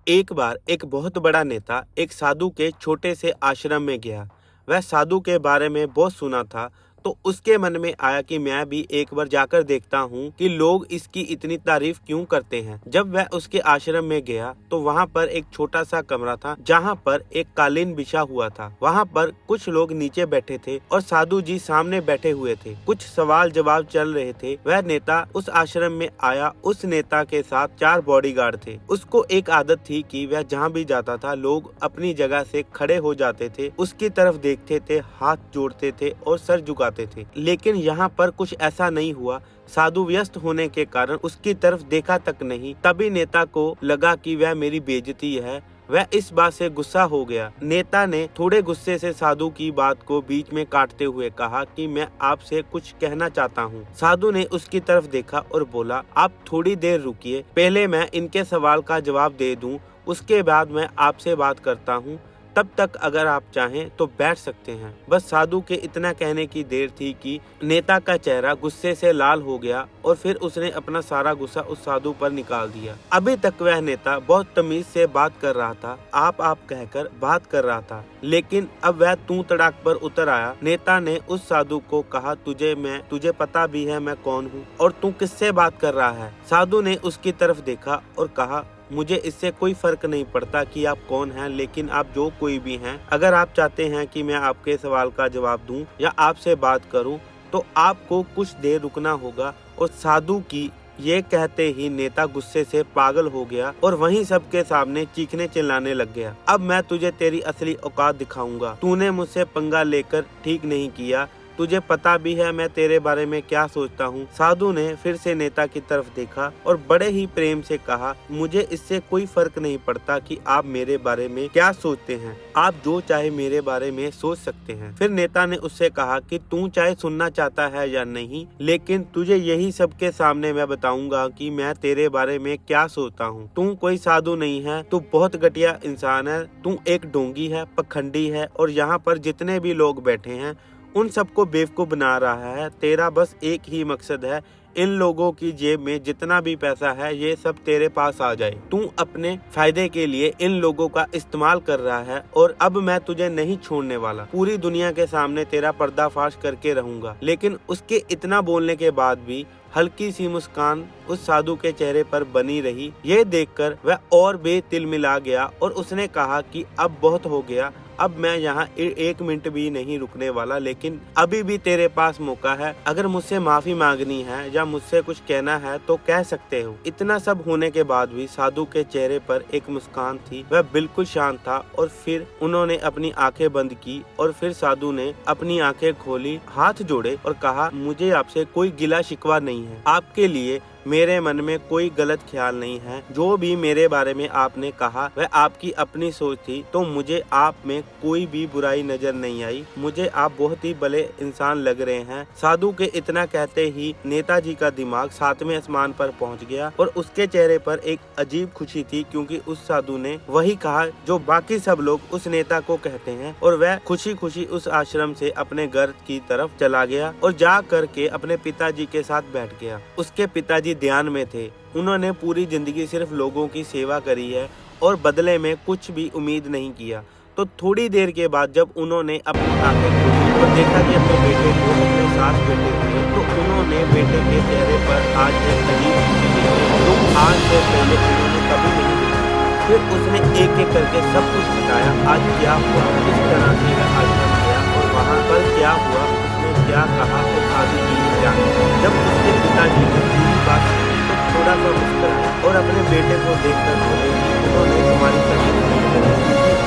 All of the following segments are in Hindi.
एक बार एक बहुत बड़ा नेता एक साधु के छोटे से आश्रम में गया। वह साधु के बारे में बहुत सुना था, तो उसके मन में आया कि मैं भी एक बार जाकर देखता हूँ कि लोग इसकी इतनी तारीफ क्यों करते हैं। जब वह उसके आश्रम में गया तो वहाँ पर एक छोटा सा कमरा था जहाँ पर एक कालीन बिछा हुआ था। वहाँ पर कुछ लोग नीचे बैठे थे और साधु जी सामने बैठे हुए थे। कुछ सवाल जवाब चल रहे थे। वह नेता उस आश्रम में आया। उस नेता के साथ 4 बॉडीगार्ड थे। उसको एक आदत थी कि वह जहाँ भी जाता था लोग अपनी जगह से खड़े हो जाते थे, उसकी तरफ देखते थे, हाथ जोड़ते थे और सर झुकाते थे। लेकिन यहाँ पर कुछ ऐसा नहीं हुआ। साधु व्यस्त होने के कारण उसकी तरफ देखा तक नहीं। तभी नेता को लगा कि वह मेरी बेइज्जती है। वह इस बात से गुस्सा हो गया। नेता ने थोड़े गुस्से से साधु की बात को बीच में काटते हुए कहा कि मैं आपसे कुछ कहना चाहता हूँ। साधु ने उसकी तरफ देखा और बोला, आप थोड़ी देर रुकिए, पहले मैं इनके सवाल का जवाब दे दूँ, उसके बाद मैं आपसे बात करता हूँ। तब तक अगर आप चाहें तो बैठ सकते हैं। बस साधु के इतना कहने की देर थी कि नेता का चेहरा गुस्से से लाल हो गया और फिर उसने अपना सारा गुस्सा उस साधु पर निकाल दिया। अभी तक वह नेता बहुत तमीज से बात कर रहा था, आप कहकर बात कर रहा था, लेकिन अब वह तू तड़ाक पर उतर आया। नेता ने उस साधु को कहा, तुझे पता भी है मैं कौन हूँ और तू किससे बात कर रहा है। साधु ने उसकी तरफ देखा और कहा, मुझे इससे कोई फर्क नहीं पड़ता कि आप कौन हैं, लेकिन आप जो कोई भी हैं, अगर आप चाहते हैं कि मैं आपके सवाल का जवाब दूं या आपसे बात करूं तो आपको कुछ देर रुकना होगा। और साधु की ये कहते ही नेता गुस्से से पागल हो गया और वहीं सबके सामने चीखने चिल्लाने लग गया। अब मैं तुझे तेरी असली औकात दिखाऊंगा। तूने मुझसे पंगा लेकर ठीक नहीं किया, तुझे पता भी है मैं तेरे बारे में क्या सोचता हूँ। साधु ने फिर से नेता की तरफ देखा और बड़े ही प्रेम से कहा, मुझे इससे कोई फर्क नहीं पड़ता कि आप मेरे बारे में क्या सोचते हैं, आप जो चाहे मेरे बारे में सोच सकते हैं। फिर नेता ने उससे कहा कि तू चाहे सुनना चाहता है या नहीं, लेकिन तुझे यही सबके सामने मैं बताऊंगा कि मैं तेरे बारे में क्या सोचता हूँ। तू कोई साधु नहीं है, तू बहुत घटिया इंसान है, तू एक ढोंगी है, पखंडी है और यहाँ पर जितने भी लोग बैठे हैं उन सबको बेवकूफ बना रहा है। तेरा बस एक ही मकसद है, इन लोगों की जेब में जितना भी पैसा है ये सब तेरे पास आ जाए। तू अपने फायदे के लिए इन लोगों का इस्तेमाल कर रहा है और अब मैं तुझे नहीं छोड़ने वाला। पूरी दुनिया के सामने तेरा पर्दाफाश करके रहूंगा। लेकिन उसके इतना बोलने के बाद भी हल्की सी मुस्कान उस साधु के चेहरे पर बनी रही। ये देखकर वह और भी तिलमिला गया और उसने कहा कि अब बहुत हो गया, अब मैं यहाँ 1 मिनट भी नहीं रुकने वाला, लेकिन अभी भी तेरे पास मौका है। अगर मुझसे माफी मांगनी है या मुझसे कुछ कहना है तो कह सकते हो। इतना सब होने के बाद भी साधु के चेहरे पर एक मुस्कान थी, वह बिल्कुल शांत था। और फिर उन्होंने अपनी आंखें बंद की और फिर साधु ने अपनी आंखें खोली, हाथ जोड़े और कहा, मुझे आपसे कोई गिला शिकवा नहीं है, आपके लिए मेरे मन में कोई गलत ख्याल नहीं है। जो भी मेरे बारे में आपने कहा वह आपकी अपनी सोच थी, तो मुझे आप में कोई भी बुराई नजर नहीं आई। मुझे आप बहुत ही भले इंसान लग रहे हैं। साधु के इतना कहते ही नेताजी का दिमाग 7वें आसमान पर पहुंच गया और उसके चेहरे पर एक अजीब खुशी थी, क्योंकि उस साधु ने वही कहा जो बाकी सब लोग उस नेता को कहते हैं। और वह खुशी खुशी उस आश्रम से अपने घर की तरफ चला गया और जा करके अपने पिताजी के साथ बैठ गया। उसके पिताजी ध्यान में थे। उन्होंने पूरी जिंदगी सिर्फ लोगों की सेवा करी है और बदले में कुछ भी उम्मीद नहीं किया। तो थोड़ी देर के बाद जब उन्होंने अपनी आंखें खोली और देखा कि अपने बेटे को अपने साथ बैठे थे, तो उन्होंने बेटे के चेहरे पर आज एक अजीब खुशी देखी जो आज से पहले उन्होंने कभी नहीं देखी। फिर उसने एक एक करके सब कुछ बताया, आज क्या हुआ, किस तरह से वह आश्रम गया और वहाँ पर क्या हुआ, उसने क्या कहा और साधु जी ने क्या कहा। जब उसके पिताजी ने पूरी बात सुनी तो थोड़ा सा मुस्कुराया और अपने बेटे को देखकर बोले कि उन्होंने तुम्हारी तारीफ नहीं करी।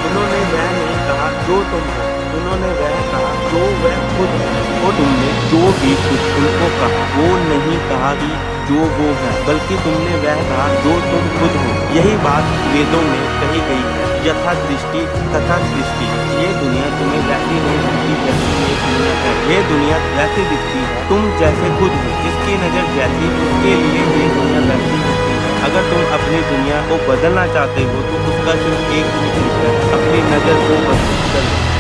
उन्होंने वह नहीं कहा जो तुम हो, उन्होंने वह कहा जो वह खुद है। और तुमने जो भी कुछ उनको कहा वो नहीं कहा कि जो वो है, बल्कि तुमने वह कहा जो तुम खुद हो। यही बात वेदों में कही गई है, यथा दृष्टि तथा सृष्टि। ये दुनिया तुम्हें वैसी नहीं दिखती जैसी ये दुनिया है, ये दुनिया वैसी दिखती है तुम जैसे खुद हो। जिसकी नजर जैसी उसके लिए ये दुनिया वैसी दिखती है। अगर तुम अपनी दुनिया को बदलना चाहते हो तो उसका सिर्फ एक ही तरीका है, अपनी नजर को बदलो।